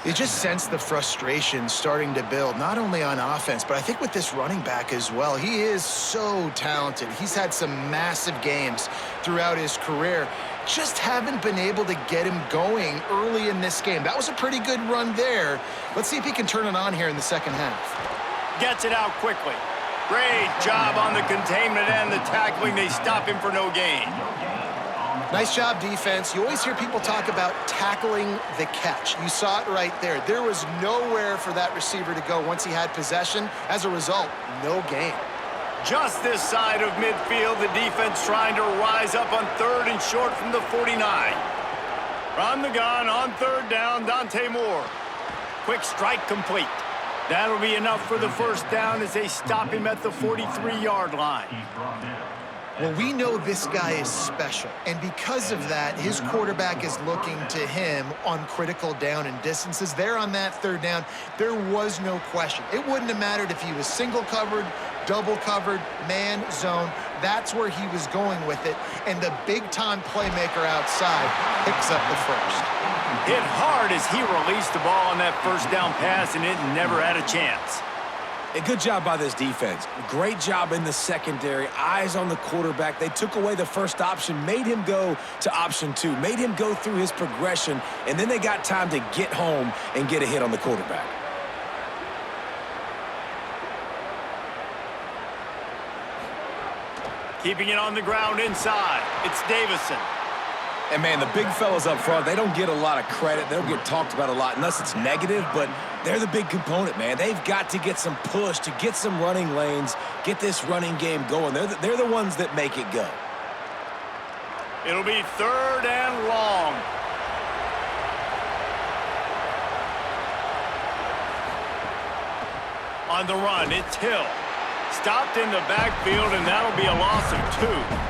You just sense the frustration starting to build, not only on offense, but I think with this running back as well. He is so talented. He's had some massive games throughout his career. Just haven't been able to get him going early in this game. That was a pretty good run there. Let's see if he can turn it on here in the 2nd half. Gets it out quickly. Great job on the containment and the tackling. They stop him for no gain. Nice job, defense. You always hear people talk about tackling the catch. You saw it right there. There was nowhere for that receiver to go once he had possession. As a result, no gain. Just this side of midfield, the defense trying to rise up on 3rd and short from the 49. From the gun on 3rd down, Dante Moore. Quick strike complete. That'll be enough for the 1st down as they stop him at the 43-yard line. Well, we know this guy is special, and because of that, his quarterback is looking to him on critical down and distances. There on that third down, there was no question. It wouldn't have mattered if he was single covered, double covered, man, zone. That's where he was going with it, and the big-time playmaker outside picks up the first. Hit hard as he released the ball on that first down pass, and it never had a chance. A good job by this defense. Great job in the secondary. Eyes on the quarterback. They took away the first option, made him go to option 2, made him go through his progression, and then they got time to get home and get a hit on the quarterback. Keeping it on the ground inside. It's Davison. And, man, the big fellas up front, they don't get a lot of credit. They don't get talked about a lot unless it's negative, but they're the big component, man. They've got to get some push, to get some running lanes, get this running game going. They're the ones that make it go. It'll be 3rd and long. On the run, it's Hill. Stopped in the backfield, and that'll be a loss of 2.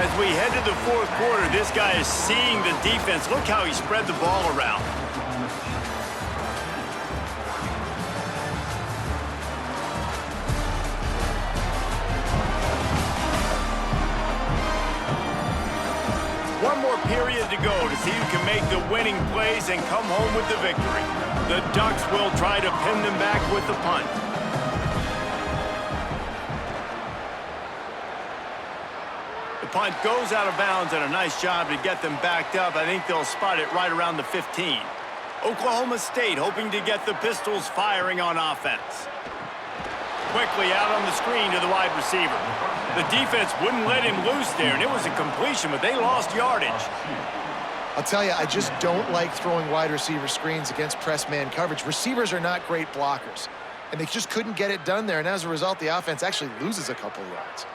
As we head to the 4th quarter, this guy is seeing the defense. Look how he spread the ball around. One more period to go to see who can make the winning plays and come home with the victory. The Ducks will try to pin them back with the punt. Punt goes out of bounds, and a nice job to get them backed up. I think they'll spot it right around the 15. Oklahoma State hoping to get the Pistols firing on offense. Quickly out on the screen to the wide receiver. The defense wouldn't let him loose there, and it was a completion, but they lost yardage. I'll tell you, I just don't like throwing wide receiver screens against press man coverage. Receivers are not great blockers, and they just couldn't get it done there, and as a result, the offense actually loses a couple of yards.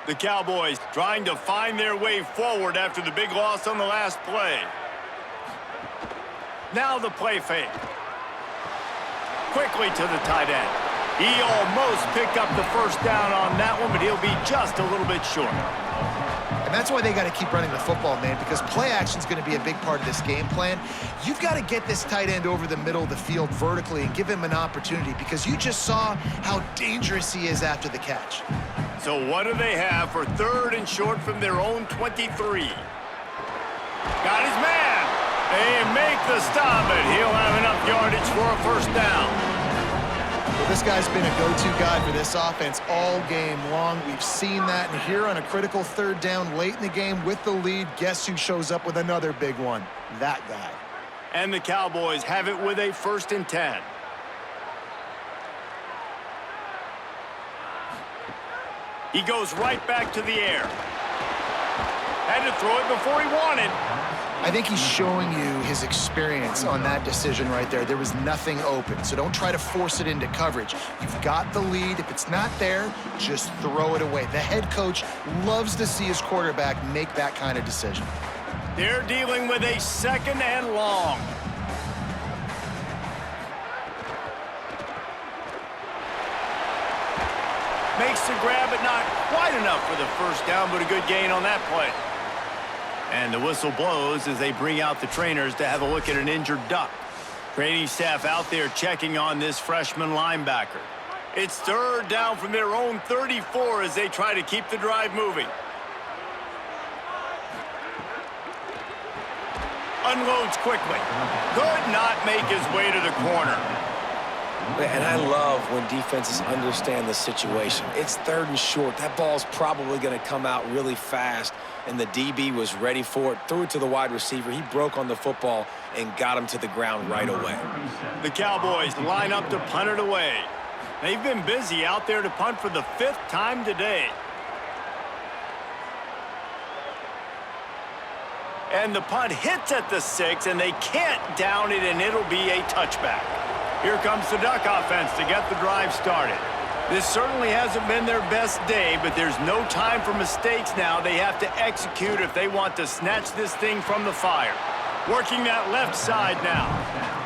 The Cowboys trying to find their way forward after the big loss on the last play. Now the play fake. Quickly to the tight end. He almost picked up the first down on that one, but he'll be just a little bit short. And that's why they got to keep running the football, man, because play action is going to be a big part of this game plan. You've got to get this tight end over the middle of the field vertically and give him an opportunity, because you just saw how dangerous he is after the catch. So what do they have for 3rd and short from their own 23? Got his man. They make the stop, but he'll have enough yardage for a first down. Well, this guy's been a go-to guy for this offense all game long. We've seen that, and here on a critical 3rd down late in the game with the lead, guess who shows up with another big one? That guy. And the Cowboys have it with a 1st and 10. He goes right back to the air. Had to throw it before he wanted. I think he's showing you his experience on that decision right there. There was nothing open, so don't try to force it into coverage. You've got the lead. If it's not there, just throw it away. The head coach loves to see his quarterback make that kind of decision. They're dealing with a 2nd and long. Makes the grab, but not quite enough for the first down, but a good gain on that play. And the whistle blows as they bring out the trainers to have a look at an injured Duck. Training staff out there checking on this freshman linebacker. It's 3rd down from their own 34 as they try to keep the drive moving. Unloads quickly. Could not make his way to the corner. And I love when defenses understand the situation. It's 3rd and short. That ball's probably going to come out really fast, and the DB was ready for it. Threw it to the wide receiver. He broke on the football and got him to the ground right away. The Cowboys line up to punt it away. They've been busy out there to punt for the 5th time today. And the punt hits at the 6, and they can't down it, and it'll be a touchback. Here comes the Duck offense to get the drive started. This certainly hasn't been their best day, but there's no time for mistakes now. They have to execute if they want to snatch this thing from the fire. Working that left side now.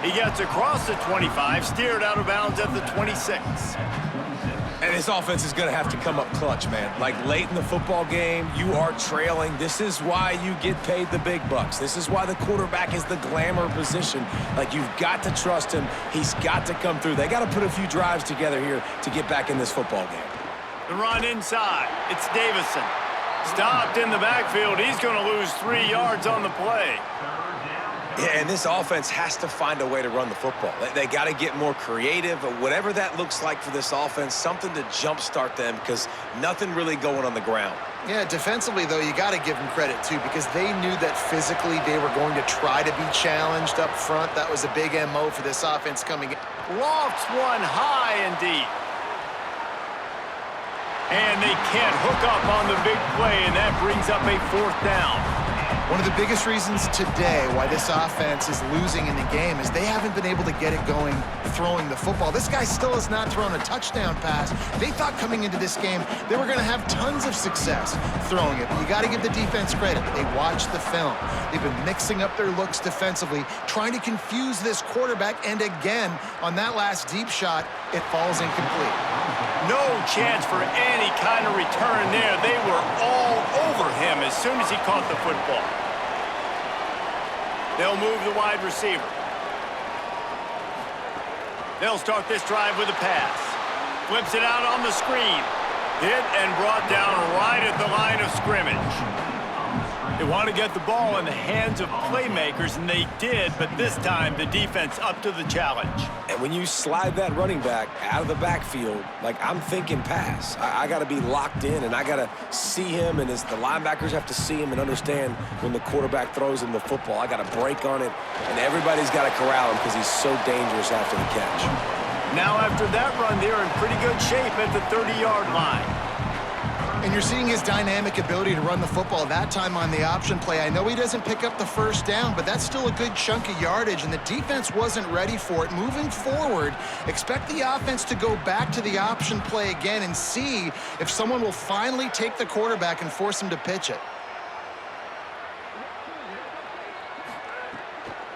He gets across the 25, steered out of bounds at the 26. And this offense is going to have to come up clutch, man. Like late in the football game, you are trailing. This is why you get paid the big bucks. This is why the quarterback is the glamour position. Like, you've got to trust him. He's got to come through. They got to put a few drives together here to get back in this football game. The run inside. It's Davison. Stopped in the backfield. He's going to lose 3 yards on the play. Yeah, and this offense has to find a way to run the football. They got to get more creative, or whatever that looks like for this offense, something to jumpstart them, because nothing really going on the ground. Yeah, defensively, though, you got to give them credit, too, because they knew that physically they were going to try to be challenged up front. That was a big MO for this offense coming in. Lofts one high and deep. And they can't hook up on the big play, and that brings up a 4th down. One of the biggest reasons today why this offense is losing in the game is they haven't been able to get it going throwing the football. This guy still has not thrown a touchdown pass. They thought coming into this game they were going to have tons of success throwing it, but you got to give the defense credit. They watched the film. They've been mixing up their looks defensively, trying to confuse this quarterback, and again, on that last deep shot, it falls incomplete. No chance for any kind of return there. They were all over him as soon as he caught the football. They'll move the wide receiver. They'll start this drive with a pass. Flips it out on the screen. Hit and brought down right at the line of scrimmage. They want to get the ball in the hands of playmakers, and they did, but this time the defense up to the challenge. And when you slide that running back out of the backfield, like, I'm thinking pass. I got to be locked in, and I got to see him, and the linebackers have to see him and understand when the quarterback throws him the football. I got to break on it, and everybody's got to corral him because he's so dangerous after the catch. Now after that run, they're in pretty good shape at the 30-yard line. And you're seeing his dynamic ability to run the football, that time on the option play. I know he doesn't pick up the first down, but that's still a good chunk of yardage, and the defense wasn't ready for it. Moving forward, expect the offense to go back to the option play again and see if someone will finally take the quarterback and force him to pitch it.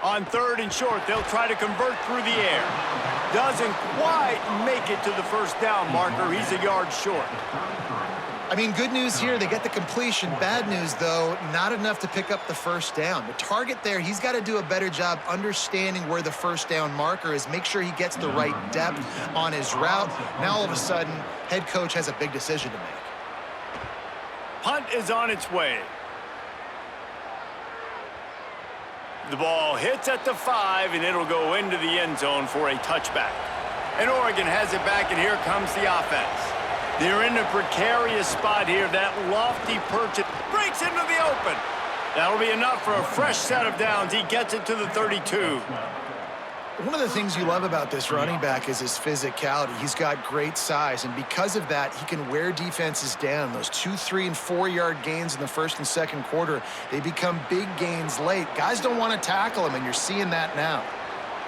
On 3rd and short, they'll try to convert through the air. Doesn't quite make it to the first down marker. He's a yard short. I mean, good news here, they get the completion. Bad news, though, not enough to pick up the first down. The target there, he's got to do a better job understanding where the first down marker is, make sure he gets the right depth on his route. Now, all of a sudden, head coach has a big decision to make. Punt is on its way. The ball hits at the 5, and it'll go into the end zone for a touchback. And Oregon has it back, and here comes the offense. They're in a precarious spot here. That lofty perch breaks into the open. That'll be enough for a fresh set of downs. He gets it to the 32. One of the things you love about this running back is his physicality. He's got great size, and because of that, he can wear defenses down. Those 2, 3, and 4-yard gains in the first and second quarter, they become big gains late. Guys don't want to tackle him, and you're seeing that now.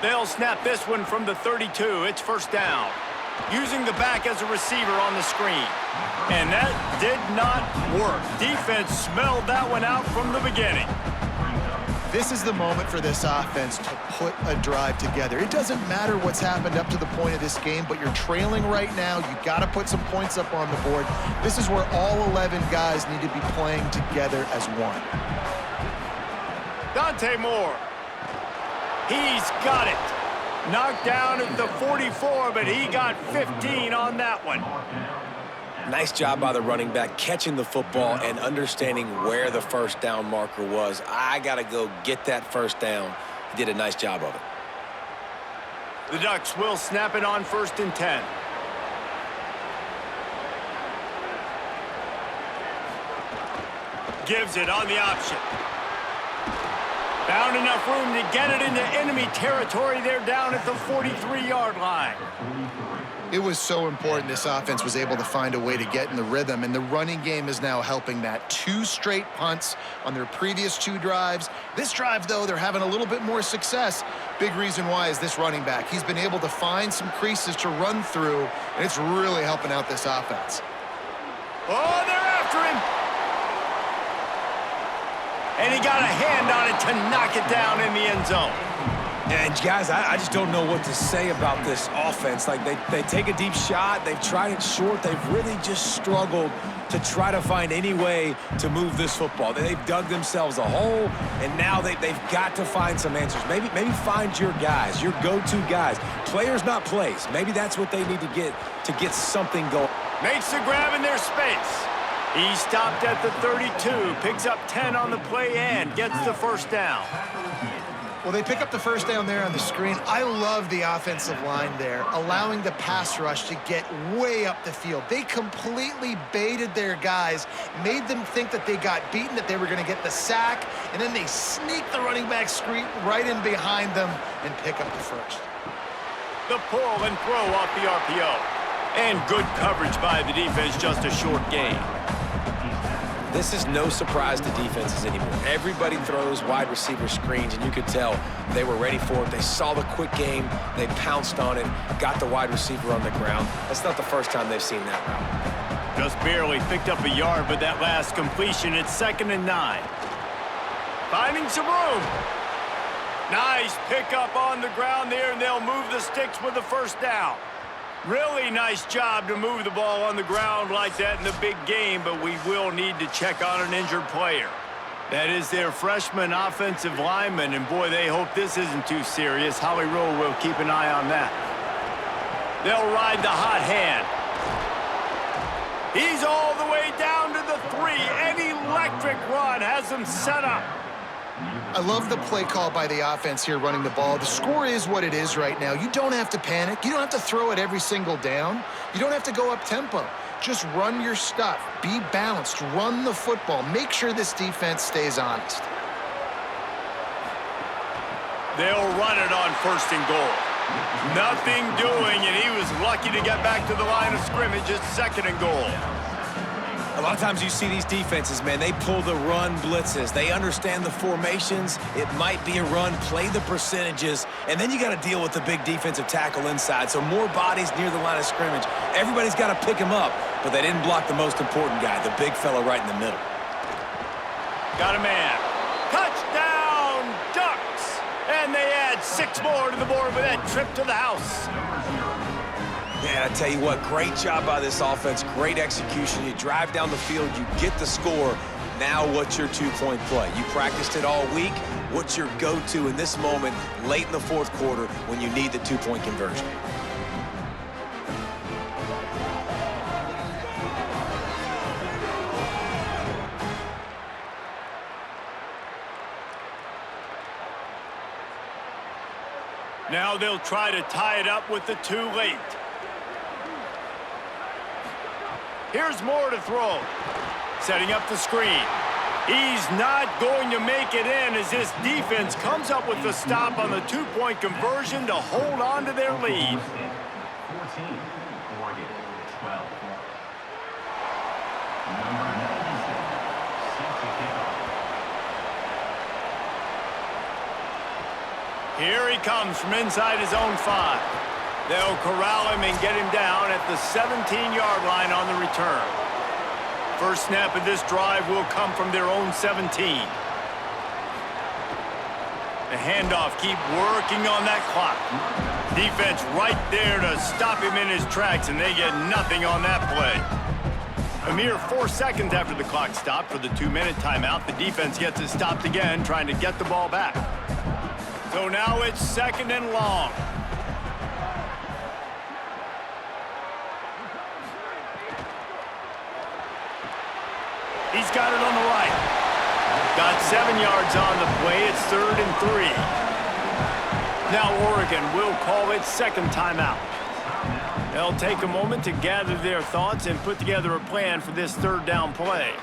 They'll snap this one from the 32. It's first down. Using the back as a receiver on the screen. And that did not work. Defense smelled that one out from the beginning. This is the moment for this offense to put a drive together. It doesn't matter what's happened up to the point of this game, but you're trailing right now. You've got to put some points up on the board. This is where all 11 guys need to be playing together as one. Dante Moore. He's got it. Knocked down at the 44, but he got 15 on that one. Nice job by the running back, catching the football and understanding where the first down marker was. I got to go get that first down. He did a nice job of it. The Ducks will snap it on 1st and 10. Gives it on the option. Found enough room to get it into enemy territory. They're down at the 43-yard line. It was so important this offense was able to find a way to get in the rhythm, and the running game is now helping that. 2 straight punts on their previous 2 drives. This drive, though, they're having a little bit more success. Big reason why is this running back. He's been able to find some creases to run through, and it's really helping out this offense. Oh, they're after him. And he got a hand on it to knock it down in the end zone. And guys, I just don't know what to say about this offense. Like, they take a deep shot, they've tried it short, they've really just struggled to try to find any way to move this football. They've dug themselves a hole, and now they've got to find some answers. Maybe find your guys, your go-to guys. Players, not plays. Maybe that's what they need to get something going. Makes the grab in their space. He stopped at the 32, picks up 10 on the play and gets the first down. Well, they pick up the first down there on the screen. I love the offensive line there, allowing the pass rush to get way up the field. They completely baited their guys, made them think that they got beaten, that they were going to get the sack, and then they sneak the running back screen right in behind them and pick up the first. The pull and throw off the RPO. And good coverage by the defense, just a short gain. This is no surprise to defenses anymore. Everybody throws wide receiver screens, and you could tell they were ready for it. They saw the quick game. They pounced on it, got the wide receiver on the ground. That's not the first time they've seen that route. Just barely picked up a yard with that last completion. It's 2nd and 9. Finding some room. Nice pickup on the ground there, and they'll move the Stix with the first down. Really nice job to move the ball on the ground like that in the big game, but we will need to check on an injured player. That is their freshman offensive lineman, and boy, they hope this isn't too serious. Holly Rowe will keep an eye on that. They'll ride the hot hand. He's all the way down to the 3. An electric run has them set up. I love the play call by the offense here running the ball. The score is what it is right now. You don't have to panic. You don't have to throw it every single down. You don't have to go up tempo. Just run your stuff. Be balanced. Run the football. Make sure this defense stays honest. They'll run it on 1st and goal. Nothing doing, and he was lucky to get back to the line of scrimmage. It's 2nd and goal. A lot of times you see these defenses, man, they pull the run blitzes. They understand the formations. It might be a run, play the percentages, and then you got to deal with the big defensive tackle inside. So more bodies near the line of scrimmage. Everybody's got to pick him up, but they didn't block the most important guy, the big fella right in the middle. Got a man. Touchdown, Ducks! And they add 6 more to the board with that trip to the house. Man, I tell you what, great job by this offense, great execution. You drive down the field, you get the score. Now what's your 2-point play? You practiced it all week. What's your go-to in this moment late in the 4th quarter when you need the 2-point conversion? Now they'll try to tie it up with the 2 late. Here's Moore to throw. Setting up the screen. He's not going to make it in as this defense comes up with the stop on the 2-point conversion to hold on to their lead. 14, Oregon, 12. Number 97, set to kick off. Here he comes from inside his own 5. They'll corral him and get him down at the 17-yard line on the return. First snap of this drive will come from their own 17. The handoff, keep working on that clock. Defense right there to stop him in his tracks, and they get nothing on that play. A mere 4 seconds after the clock stopped for the 2-minute timeout, the defense gets it stopped again, trying to get the ball back. So now it's 2nd and long. He's got it on the right. Got 7 yards on the play. It's 3rd and 3. Now Oregon will call its 2nd timeout. They'll take a moment to gather their thoughts and put together a plan for this 3rd down play.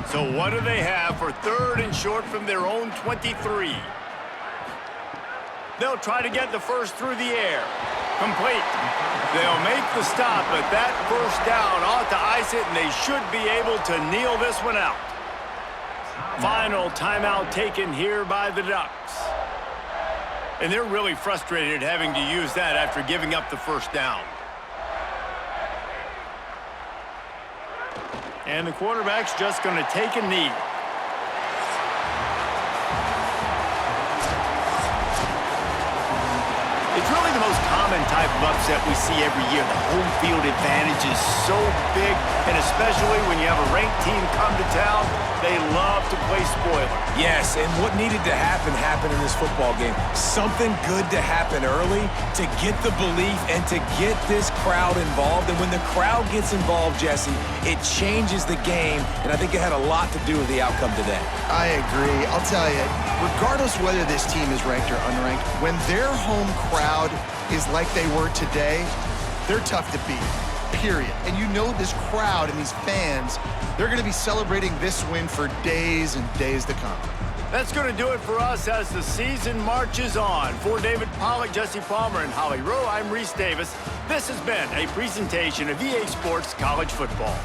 So what do they have for 3rd and short from their own 23? They'll try to get the first through the air. Complete. They'll make the stop, but that first down ought to ice it, and they should be able to kneel this one out. Final timeout taken here by the Ducks. And they're really frustrated having to use that after giving up the first down. And the quarterback's just going to take a knee. It's really the most common type of upset we see every year. The home field advantage is so big, and especially when you have a ranked team come to town, they love to play spoiler. Yes, and what needed to happen happened in this football game. Something good to happen early to get the belief and to get this crowd involved. And when the crowd gets involved, Jesse, it changes the game, and I think it had a lot to do with the outcome today. I agree. I'll tell you, regardless whether this team is ranked or unranked, when their home crowd is like they were today, they're tough to beat, period. And you know this crowd and these fans, they're going to be celebrating this win for days and days to come. That's going to do it for us as the season marches on. For David Pollack, Jesse Palmer, and Holly Rowe, I'm Reese Davis. This has been a presentation of EA Sports College Football.